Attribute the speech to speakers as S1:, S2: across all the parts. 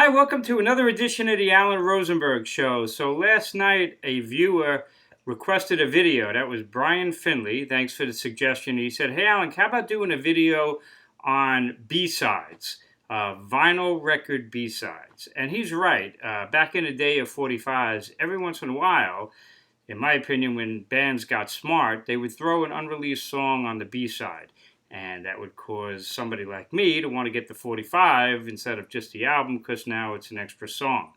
S1: Hi, welcome to another edition of the Alan Rosenberg Show. So last night, a viewer requested a video. That was Brian Finley. Thanks for the suggestion. He said, "Hey, Alan, how about doing a video on B-sides, vinyl record B-sides?" And he's right. Back in the day of 45s, every once in a while, in my opinion, when bands got smart, they would throw an unreleased song on the B-side. And that would cause somebody like me to want to get the 45 instead of just the album because now it's an extra song.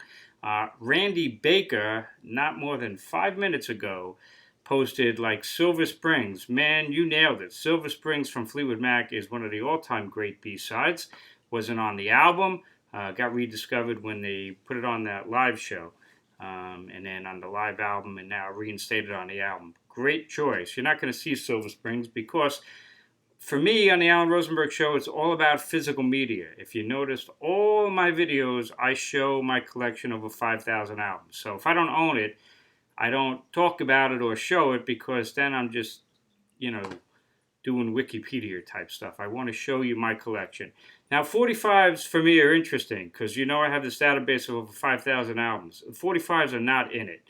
S1: Randy Baker, not more than 5 minutes ago, posted like Silver Springs. Man, you nailed it. Silver Springs from Fleetwood Mac is one of the all-time great B-sides. Wasn't on the album. Got rediscovered when they put it on that live show. And then on the live album and now reinstated on the album. Great choice. You're not going to see Silver Springs because for me, on the Alan Rosenberg Show, it's all about physical media. If you noticed, all my videos, I show my collection of over 5,000 albums. So if I don't own it, I don't talk about it or show it because then I'm just, doing Wikipedia type stuff. I want to show you my collection. Now, 45s for me are interesting because I have this database of over 5,000 albums. 45s are not in it.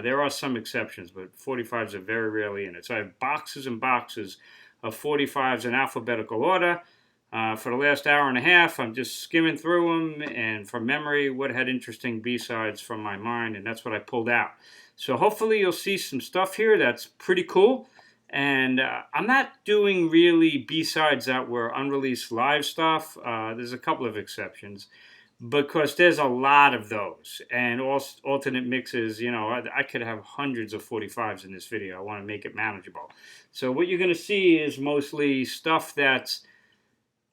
S1: There are some exceptions, but 45s are very rarely in it. So I have boxes and boxes of 45s in alphabetical order. For the last hour and a half, I'm just skimming through them and from memory what had interesting B-sides from my mind, and that's what I pulled out. So hopefully you'll see some stuff here that's pretty cool. And I'm not doing really B-sides that were unreleased live stuff. There's a couple of exceptions because there's a lot of those and alternate mixes. I could have hundreds of 45s in this video. I want to make it manageable. So what you're going to see is mostly stuff that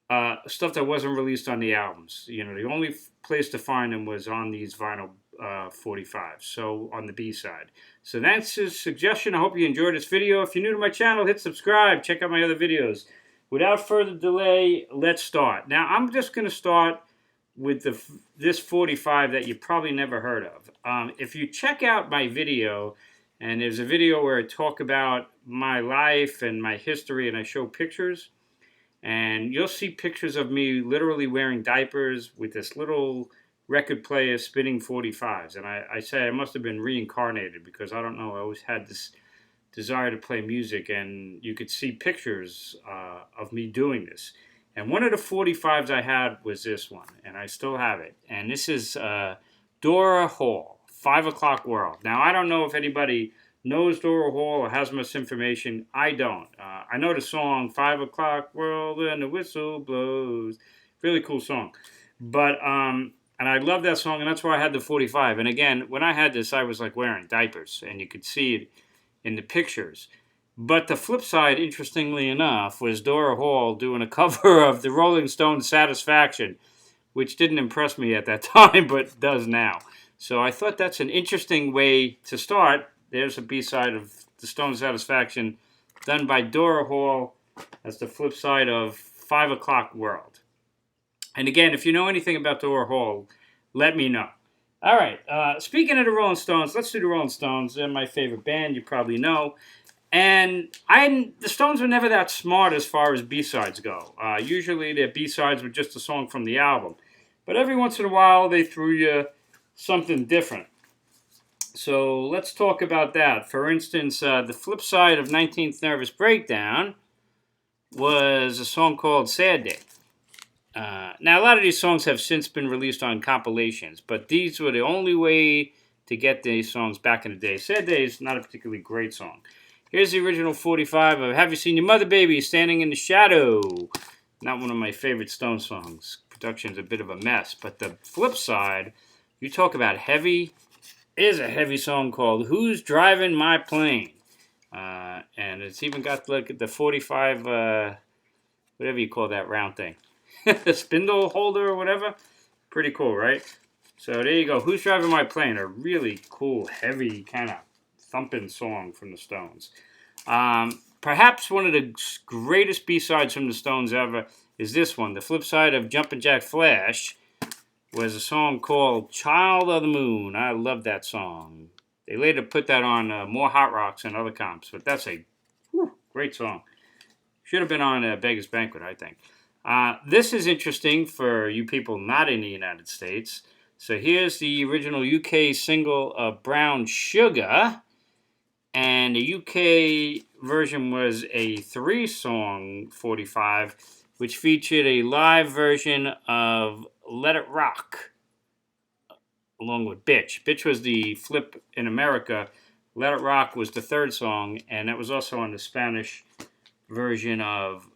S1: wasn't released on the albums. The only place to find them was on these vinyl 45s, so on the B side. So that's his suggestion. I hope you enjoyed this video. If you're new to my channel, hit subscribe. Check out my other videos. Without further delay, let's start. Now I'm just going to start with this 45 that you probably never heard of. If you check out my video, and there's a video where I talk about my life and my history and I show pictures, and you'll see pictures of me literally wearing diapers with this little record player spinning 45s. And I say I must have been reincarnated because I don't know, I always had this desire to play music, and you could see pictures of me doing this. And one of the 45s I had was this one, and I still have it. And this is Dora Hall, 5 O'Clock World. Now, I don't know if anybody knows Dora Hall or has much information. I don't. I know the song 5 O'Clock World and the Whistle Blows. Really cool song. But, and I love that song, and that's why I had the 45. And again, when I had this, I was like wearing diapers, and you could see it in the pictures. But the flip side, interestingly enough, was Dora Hall doing a cover of the Rolling Stones' Satisfaction, which didn't impress me at that time, but does now. So I thought that's an interesting way to start. There's a B-side of the Stones' Satisfaction done by Dora Hall. That's the flip side of 5 O'Clock World. And again, if you know anything about Dora Hall, let me know. All right, speaking of the Rolling Stones, let's do the Rolling Stones. They're my favorite band, you probably know. And the Stones were never that smart as far as B-sides go. Usually their B-sides were just a song from the album. But every once in a while they threw you something different. So let's talk about that. For instance, the flip side of 19th Nervous Breakdown was a song called Sad Day. Now, a lot of these songs have since been released on compilations, but these were the only way to get these songs back in the day. Sad Day is not a particularly great song. Here's the original 45 of Have You Seen Your Mother, Baby, Standing in the Shadow. Not one of my favorite Stone songs. Production's a bit of a mess. But the flip side, you talk about heavy, is a heavy song called Who's Driving My Plane? And it's even got like the 45, whatever you call that round thing. The spindle holder or whatever. Pretty cool, right? So there you go. Who's Driving My Plane? A really cool, heavy kind of thumping song from the Stones. Perhaps one of the greatest B-sides from the Stones ever is this one. The flip side of Jumpin' Jack Flash was a song called Child of the Moon. I love that song. They later put that on more Hot Rocks and other comps, but that's a great song. Should have been on Beggar's Banquet, I think. This is interesting for you people not in the United States. So here's the original UK single of Brown Sugar. And the UK version was a 3-song 45, which featured a live version of Let It Rock, along with Bitch. Bitch was the flip in America. Let It Rock was the 3rd song, and that was also on the Spanish version of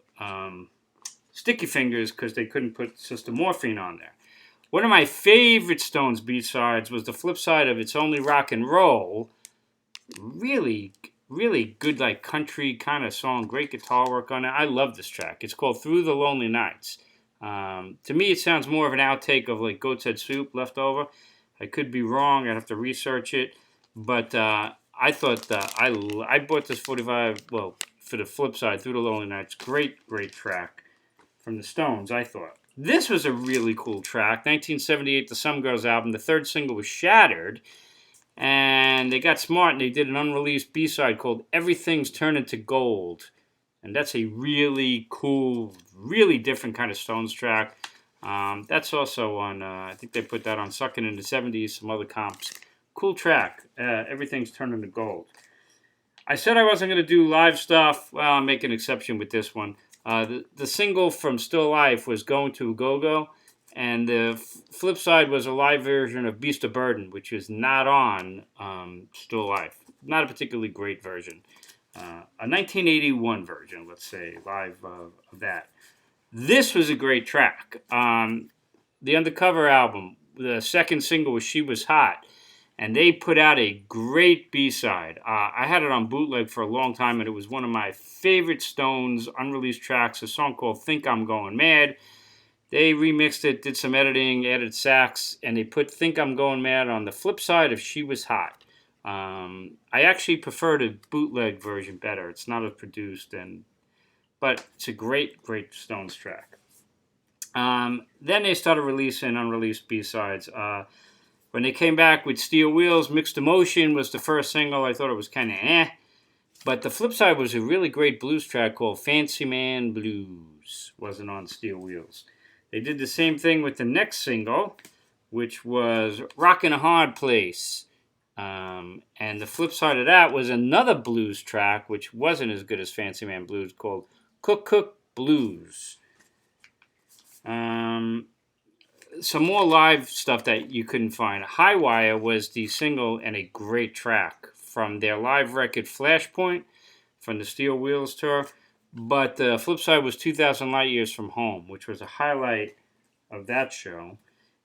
S1: Sticky Fingers because they couldn't put Sister Morphine on there. One of my favorite Stones B-sides was the flip side of It's Only Rock and Roll. Really, really good, like country kind of song. Great guitar work on it. I love this track. It's called Through the Lonely Nights. To me, it sounds more of an outtake of like Goat's Head Soup left over. I could be wrong. I'd have to research it. But I thought that I bought this 45, well, for the flip side, Through the Lonely Nights. Great, great track from the Stones, I thought. This was a really cool track. 1978, the Some Girls album. The 3rd single was Shattered. And they got smart and they did an unreleased B-side called Everything's Turning to Gold. And that's a really cool, really different kind of Stones track. That's also on, I think they put that on Suckin' in the 70s, some other comps. Cool track. Everything's Turning to Gold. I said I wasn't going to do live stuff. Well, I'll make an exception with this one. The single from Still Life was Going to a Go-Go. And the flip side was a live version of Beast of Burden, which is not on Still Life. Not a particularly great version. A 1981 version, let's say, live of that. This was a great track. The Undercover album, the 2nd single was She Was Hot. And they put out a great B-side. I had it on bootleg for a long time, and it was one of my favorite Stones unreleased tracks, a song called Think I'm Going Mad. They remixed it, did some editing, added sax, and they put Think I'm Going Mad on the flip side of She Was Hot. I actually prefer the bootleg version better. It's not as produced, but it's a great, great Stones track. Then they started releasing unreleased B-sides. When they came back with Steel Wheels, Mixed Emotion was the 1st single. I thought it was kind of But the flip side was a really great blues track called Fancy Man Blues. Wasn't on Steel Wheels. They did the same thing with the next single, which was Rockin' a Hard Place. And the flip side of that was another blues track, which wasn't as good as Fancy Man Blues, called Cook Cook Blues. Some more live stuff that you couldn't find. High Wire was the single and a great track from their live record Flashpoint from the Steel Wheels tour. But the flip side was 2,000 Light Years from Home, which was a highlight of that show.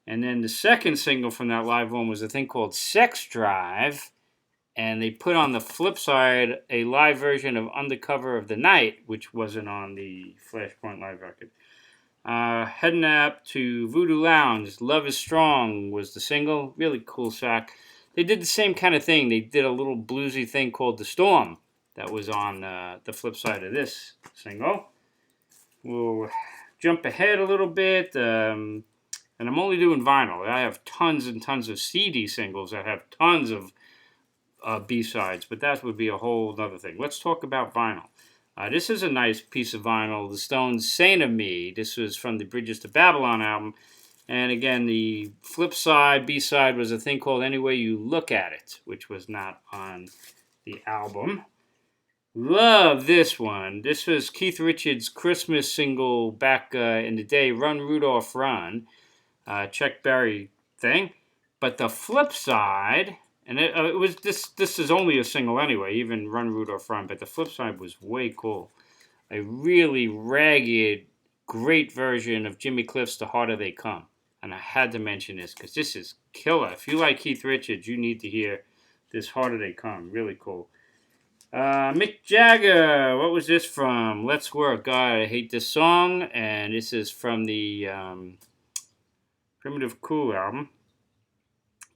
S1: And then the 2nd single from that live one was a thing called Sex Drive. And they put on the flip side a live version of Undercover of the Night, which wasn't on the Flashpoint live record. Heading up to Voodoo Lounge, Love is Strong was the single. Really cool track. They did the same kind of thing. They did a little bluesy thing called The Storm. That was on the flip side of this single. We'll jump ahead a little bit. And I'm only doing vinyl. I have tons and tons of CD singles that have tons of B-sides. But that would be a whole other thing. Let's talk about vinyl. This is a nice piece of vinyl. The Stones' Saint of Me. This was from the Bridges to Babylon album. And again, the flip side, B-side, was a thing called Any Way You Look at It, which was not on the album. Love this one. This was Keith Richards' Christmas single back in the day, Run Rudolph Run, Chuck Berry thing. But the flip side, and it was this is only a single anyway, even Run Rudolph Run, but the flip side was way cool. A really ragged, great version of Jimmy Cliff's The Harder They Come. And I had to mention this because this is killer. If you like Keith Richards, you need to hear this Harder They Come. Really cool. Mick Jagger, what was this from? Let's Work. God, I hate this song. And this is from the Primitive Cool album.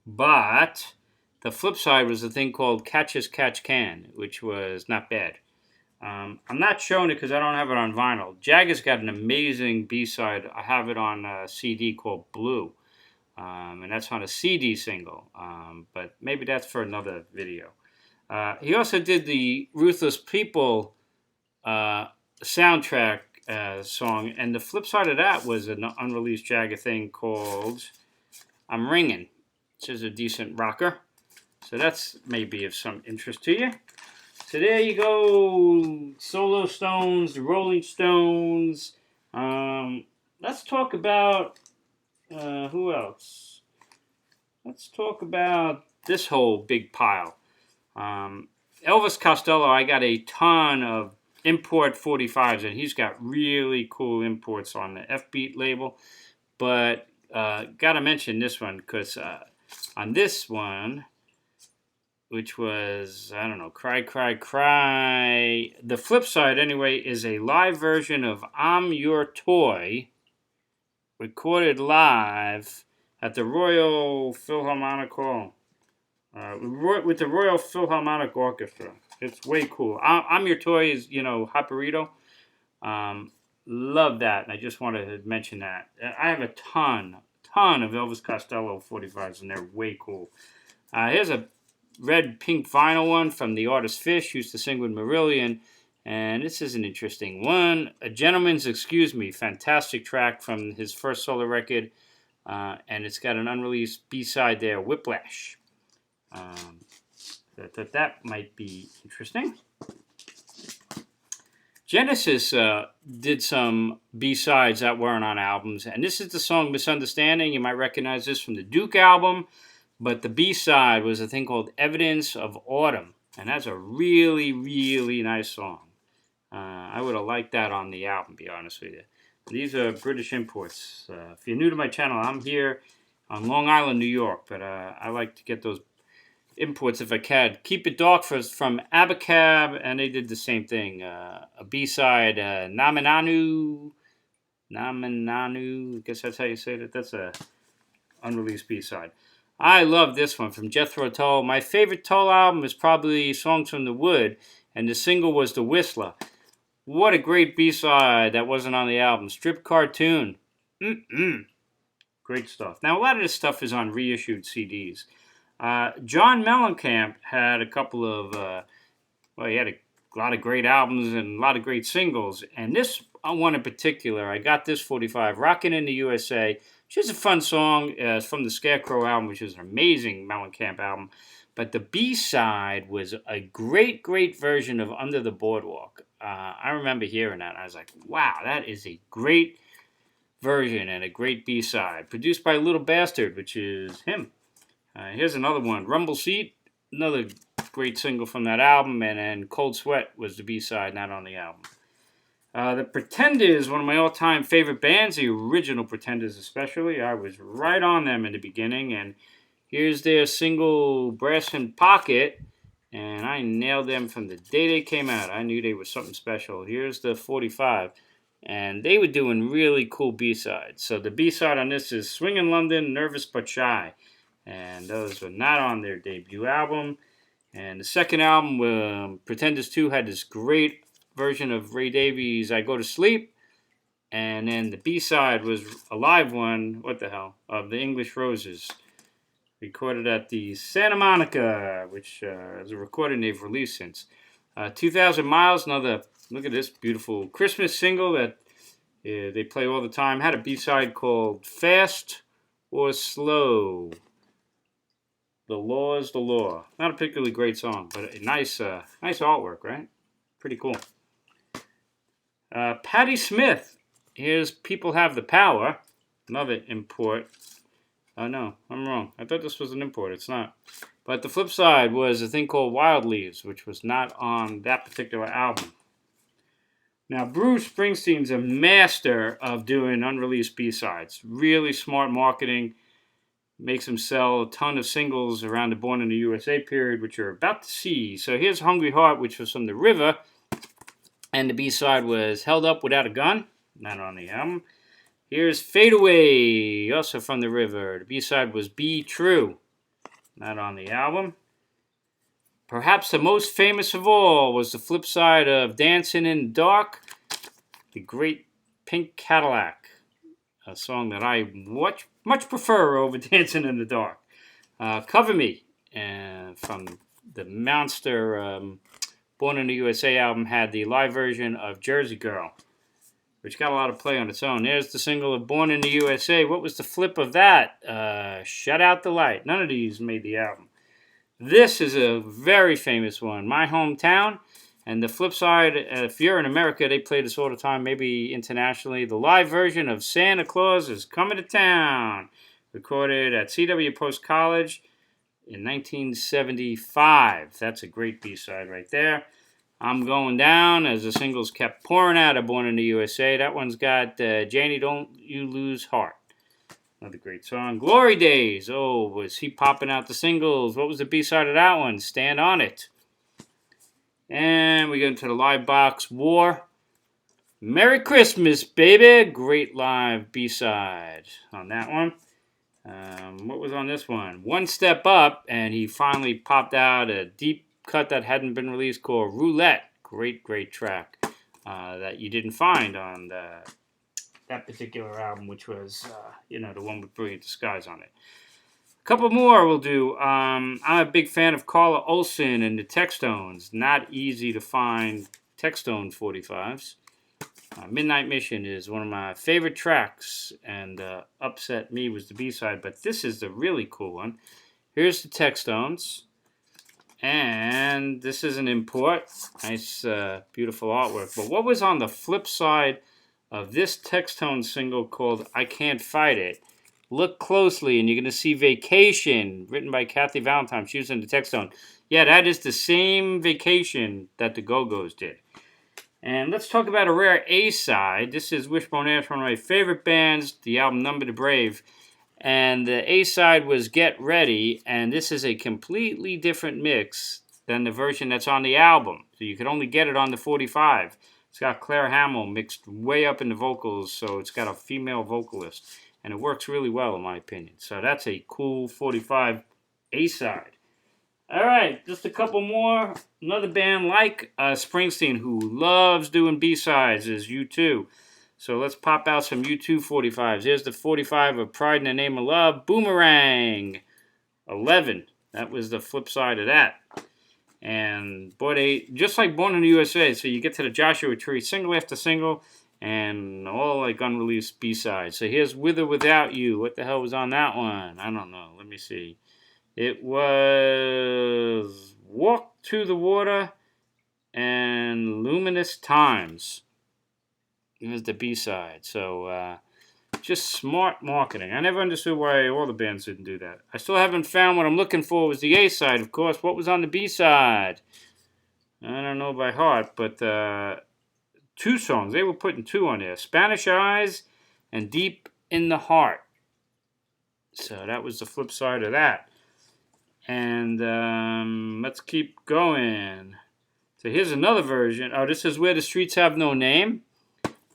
S1: But the flip side was a thing called Catch As Catch Can, which was not bad. I'm not showing it because I don't have it on vinyl. Jagger's got an amazing B-side. I have it on a CD called Blue. And that's on a CD single. But maybe that's for another video. He also did the Ruthless People soundtrack song. And the flip side of that was an unreleased Jagger thing called I'm Ringin', which is a decent rocker. So that's maybe of some interest to you. So there you go, Solo Stones, the Rolling Stones. Let's talk about, who else? Let's talk about this whole big pile. Elvis Costello, I got a ton of import 45s, and he's got really cool imports on the F-Beat label. But got to mention this one, because on this one, which was, I don't know, Cry, Cry, Cry. The flip side, anyway, is a live version of I'm Your Toy, recorded live at the Royal Philharmonic Hall, with the Royal Philharmonic Orchestra. It's way cool. I'm Your Toy is, Hot Burrito. Love that, and I just wanted to mention that. I have a ton of Elvis Costello 45s, and they're way cool. Here's a red pink vinyl one from the artist Fish, used to sing with Marillion, and this is an interesting one. A Gentleman's Excuse Me, fantastic track from his first solo record, and it's got an unreleased B-side there, Whiplash. That might be interesting. Genesis did some B-sides that weren't on albums, and this is the song Misunderstanding. You might recognize this from the Duke album. But the B-side was a thing called Evidence of Autumn. And that's a really, really nice song. I would have liked that on the album, to be honest with you. These are British imports. If you're new to my channel, I'm here on Long Island, New York. But I like to get those imports if I can. Keep It Dark from Abacab, and they did the same thing. A B-side, Namananu. I guess that's how you say it. That's a unreleased B-side. I love this one from Jethro Tull. My favorite Tull album is probably Songs from the Wood, and the single was The Whistler. What a great B-side that wasn't on the album. Strip Cartoon. Great stuff. Now, a lot of this stuff is on reissued CDs. John Mellencamp had a couple of, he had a lot of great albums and a lot of great singles. And this one in particular, I got this 45, Rockin' in the USA. Which is a fun song. It's from the Scarecrow album, which is an amazing Mellencamp album. But the B-side was a great, great version of Under the Boardwalk. I remember hearing that, and I was like, wow, that is a great version and a great B-side. Produced by Little Bastard, which is him. Here's another one, Rumble Seat. Another great single from that album. And then Cold Sweat was the B-side, not on the album. The Pretenders, one of my all-time favorite bands, the original Pretenders especially. I was right on them in the beginning, and here's their single, Brass in Pocket, and I nailed them from the day they came out. I knew they were something special. Here's the 45, and they were doing really cool B-sides. So the B-side on this is Swingin' London, Nervous But Shy, and those were not on their debut album. And the second album, Pretenders 2, had this great version of Ray Davies' I Go to Sleep, and then the B-side was a live one, of the English Roses, recorded at the Santa Monica, which is a recording they've released since. 2,000 Miles, another, look at this beautiful Christmas single that they play all the time, had a B-side called Fast or Slow. The Law is the Law. Not a particularly great song, but a nice artwork, right? Pretty cool. Patti Smith. Here's People Have the Power. Another import. Oh, no, I'm wrong. I thought this was an import. It's not. But the flip side was a thing called Wild Leaves, which was not on that particular album. Now, Bruce Springsteen's a master of doing unreleased B-sides. Really smart marketing. Makes him sell a ton of singles around the Born in the USA period, which you're about to see. So here's Hungry Heart, which was from The River. And the B-side was Held Up Without a Gun, not on the album. Here's Fade Away, also from The River. The B-side was Be True, not on the album. Perhaps the most famous of all was the flip side of Dancing in the Dark, the great Pink Cadillac, a song that I much prefer over Dancing in the Dark. Cover Me, from the monster Born in the USA album, had the live version of Jersey Girl. which got a lot of play on its own. There's the single of Born in the USA. What was the flip of that? Shut Out the Light. None of these made the album. This is a very famous one. My Hometown. And the flip side, if you're in America, they play this all the time, maybe internationally. The live version of Santa Claus is Coming to Town. Recorded at C.W. Post College in 1975. That's a great B-side right there. I'm Going Down, as the singles kept pouring out of Born in the USA. That one's got Janie, Don't You Lose Heart. Another great song. Glory Days. Oh, was he popping out the singles? What was the B-side of that one? Stand On It. And we get into the live box War. Merry Christmas, baby. Great live B-side on that one. What was on this one? One Step Up, and he finally popped out a deep cut that hadn't been released called Roulette. Great, great track that you didn't find on that particular album, which was, the one with Brilliant Disguise on it. A couple more we'll do. I'm a big fan of Carla Olson and the Textones. Not easy to find Textone 45s. Midnight Mission is one of my favorite tracks, and Upset Me was the B-side, but this is the really cool one. Here's the Textones. And this is an import. Nice, beautiful artwork. But what was on the flip side of this Textone single called I Can't Fight It? Look closely, and you're going to see Vacation, written by Kathy Valentine. She was in the Textone. Yeah, that is the same Vacation that the Go-Go's did. And let's talk about a rare A-side. This is Wishbone Ash, one of my favorite bands, the album Number the Brave. And the A-side was Get Ready, and this is a completely different mix than the version that's on the album. So you could only get it on the 45. It's got Claire Hamill mixed way up in the vocals, so it's got a female vocalist. And it works really well, in my opinion. So that's a cool 45 A-side. All right, just a couple more. Another band like Springsteen, who loves doing B-sides, is U2. So let's pop out some U2 45s. Here's the 45 of Pride in the Name of Love, Boomerang 11. That was the flip side of that. And boy, they just like Born in the USA. So you get to the Joshua Tree, single after single, and all like unreleased B-sides. So here's With or Without You. What the hell was on that one? I don't know. Let me see. It was Walk to the Water and Luminous Times. Here's the B-side. So, just smart marketing. I never understood why all the bands didn't do that. I still haven't found what I'm looking for was the A-side, of course. What was on the B-side? I don't know by heart, but 2 songs. They were putting 2 on there. Spanish Eyes and Deep in the Heart. So that was the flip side of that. And let's keep going. So here's another version. Oh, this is Where the Streets Have No Name.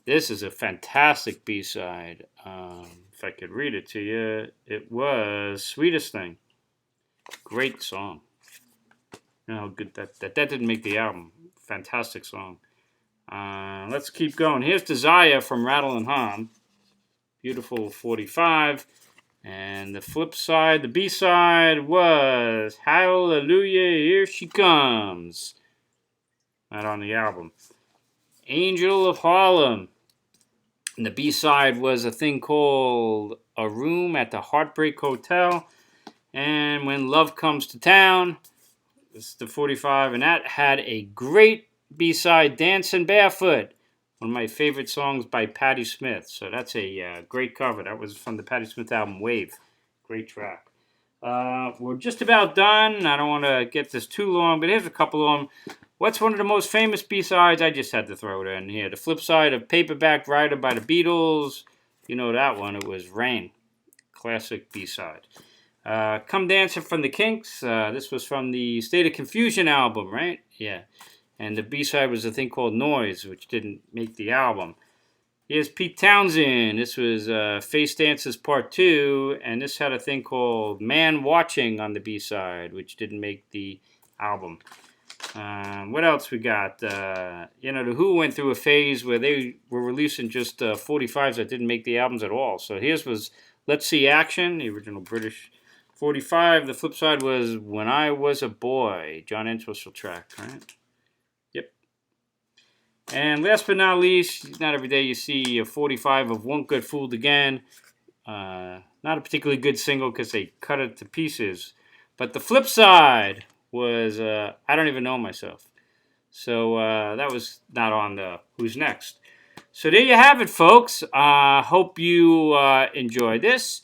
S1: This is a fantastic B-side. If I could read it to you, it was Sweetest Thing. Great song. You know how good that didn't make the album. Fantastic song. Let's keep going. Here's Desire from Rattle and Hum. Beautiful 45. And the flip side, the B-side was Hallelujah, Here She Comes. Not on the album. Angel of Harlem. And the B-side was a thing called A Room at the Heartbreak Hotel. And When Love Comes to Town. This is the 45. And that had a great B-side, Dancing Barefoot. One of my favorite songs by Patti Smith. So that's a great cover. That was from the Patti Smith album, Wave. Great track. We're just about done. I don't want to get this too long, but here's a couple of them. What's one of the most famous B-sides? I just had to throw it in here. The flip side of Paperback Writer by the Beatles. You know that one. It was Rain. Classic B-side. Come Dancing from the Kinks. This was from the State of Confusion album, right? Yeah. And the B-side was a thing called Noise, which didn't make the album. Here's Pete Townsend. This was Face Dances Part 2. And this had a thing called Man Watching on the B-side, which didn't make the album. What else we got? The Who went through a phase where they were releasing just 45s that didn't make the albums at all. So here's was Let's See Action, the original British 45. The flip side was When I Was a Boy, John Entwistle track, right? Yep. And last but not least, not every day you see a 45 of Won't Get Fooled Again. Not a particularly good single because they cut it to pieces. But the flip side was I Don't Even Know Myself. So that was not on the Who's Next. So there you have it, folks. Hope you enjoy this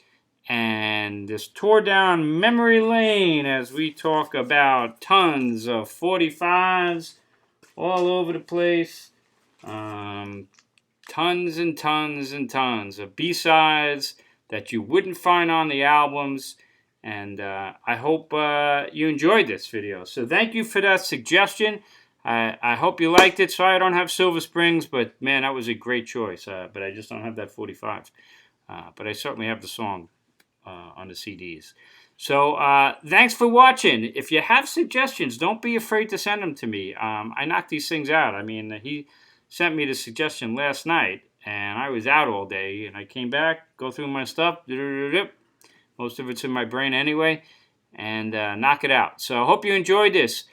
S1: and this tour down memory lane as we talk about tons of 45s all over the place. Tons and tons and tons of B-sides that you wouldn't find on the albums. And I hope you enjoyed this video. So thank you for that suggestion. I hope you liked it. Sorry I don't have Silver Springs, but man, that was a great choice. But I just don't have that 45. But I certainly have the song on the CDs. So thanks for watching. If you have suggestions, don't be afraid to send them to me. I knock these things out. I mean, he sent me the suggestion last night, and I was out all day, and I came back, go through my stuff. Most of it's in my brain anyway, and knock it out. So I hope you enjoyed this.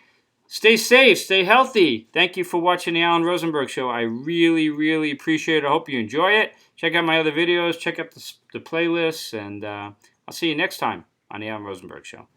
S1: Stay safe, stay healthy. Thank you for watching the Alan Rosenberg Show. I really, really appreciate it. I hope you enjoy it. Check out my other videos. Check out the playlists. And I'll see you next time on the Alan Rosenberg Show.